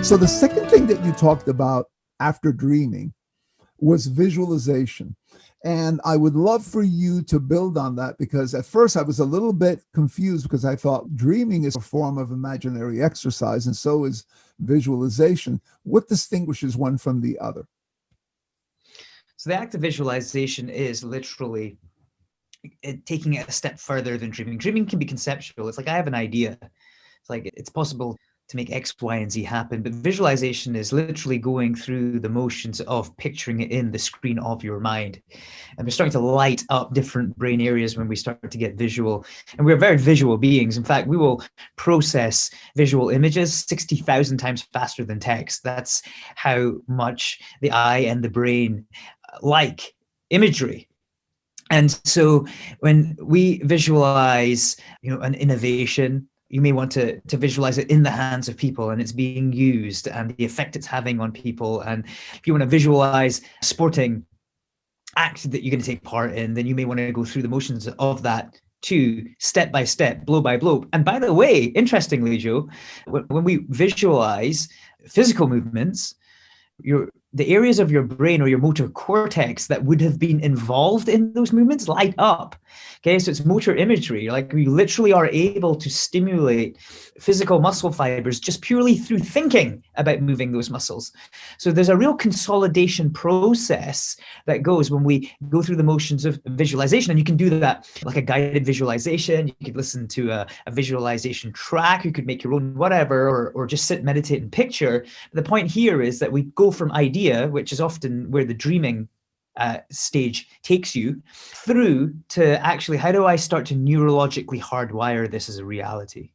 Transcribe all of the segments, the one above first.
So the second thing that you talked about after dreaming was visualization. And I would love for you to build on that, because at first I was a little bit confused, because I thought dreaming is a form of imaginary exercise and so is visualization. What distinguishes one from the other? So the act of visualization is literally taking it a step further than dreaming. Dreaming can be conceptual. It's like, I have an idea. It's like, it's possible to make X, Y, and Z happen. But visualization is literally going through the motions of picturing it in the screen of your mind. And we're starting to light up different brain areas when we start to get visual. And we're very visual beings. In fact, we will process visual images 60,000 times faster than text. That's how much the eye and the brain like imagery. And so when we visualize, an innovation, you may want to visualize it in the hands of people and it's being used and the effect it's having on people. And if you want to visualize a sporting act that you're going to take part in, then you may want to go through the motions of that too, step by step, blow by blow. And by the way, interestingly, Joe, when we visualize physical movements, the areas of your brain or your motor cortex that would have been involved in those movements light up. Okay, so it's motor imagery. Like, we literally are able to stimulate physical muscle fibers just purely through thinking about moving those muscles. So there's a real consolidation process that goes when we go through the motions of visualization. And you can do that like a guided visualization. You could listen to a visualization track. You could make your own whatever, or just sit, meditate, and picture. The point here is that we go from idea, which is often where the dreaming stage takes you, through to actually, how do I start to neurologically hardwire this as a reality?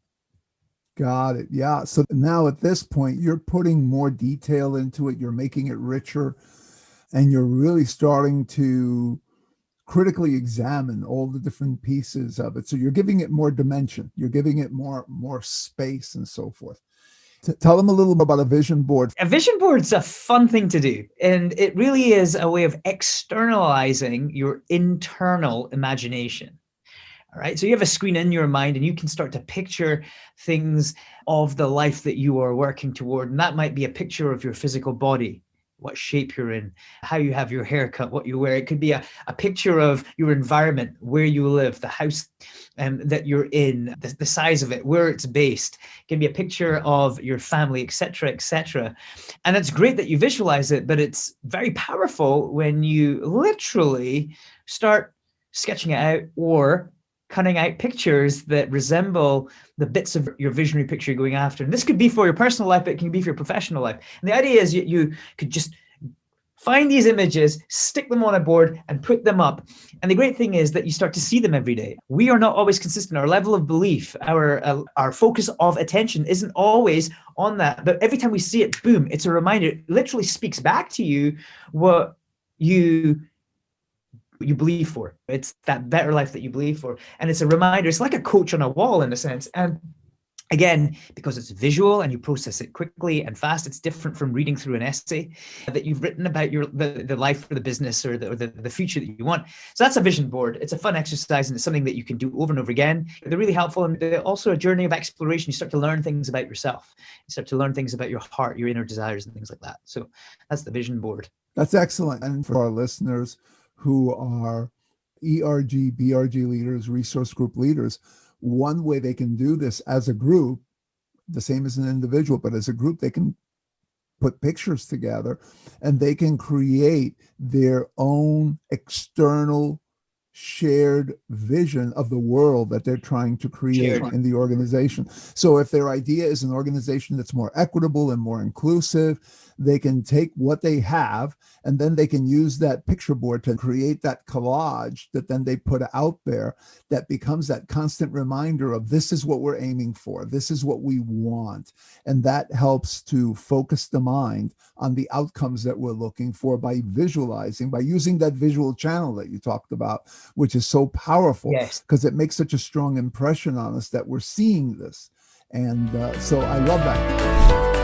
Got it. Yeah. So now at this point, you're putting more detail into it. You're making it richer, and you're really starting to critically examine all the different pieces of it. So you're giving it more dimension. You're giving it more space and so forth. Tell them a little bit about a vision board. A vision board's a fun thing to do. And it really is a way of externalizing your internal imagination. All right. So you have a screen in your mind and you can start to picture things of the life that you are working toward. And that might be a picture of your physical body, what shape you're in, how you have your haircut, what you wear. It could be a picture of your environment, where you live, the house that you're in, the size of it, where it's based. It can be a picture of your family, etc., etc. And it's great that you visualize it, but it's very powerful when you literally start sketching it out or cutting out pictures that resemble the bits of your visionary picture you're going after. And this could be for your personal life, but it can be for your professional life. And the idea is you could just find these images, stick them on a board and put them up. And the great thing is that you start to see them every day. We are not always consistent. Our level of belief, our focus of attention isn't always on that. But every time we see it, boom, it's a reminder. It literally speaks back to you what you believe for. It's that better life that you believe for. And it's a reminder. It's like a coach on a wall in a sense. And again, because it's visual and you process it quickly and fast, it's different from reading through an essay that you've written about the life or the business or the future that you want. So that's a vision board. It's a fun exercise and it's something that you can do over and over again. They're really helpful, and they're also a journey of exploration. You start to learn things about yourself. You start to learn things about your heart, your inner desires, and things like that. So that's the vision board. That's excellent. And for our listeners who are ERG, BRG leaders, resource group leaders, one way they can do this as a group, the same as an individual, but as a group, they can put pictures together and they can create their own external shared vision of the world that they're trying to create in the organization. So if their idea is an organization that's more equitable and more inclusive, they can take what they have and then they can use that picture board to create that collage that then they put out there that becomes that constant reminder of this is what we're aiming for. This is what we want. And that helps to focus the mind on the outcomes that we're looking for by visualizing, by using that visual channel that you talked about, which is so powerful because it makes such a strong impression on us that we're seeing this. And so I love that.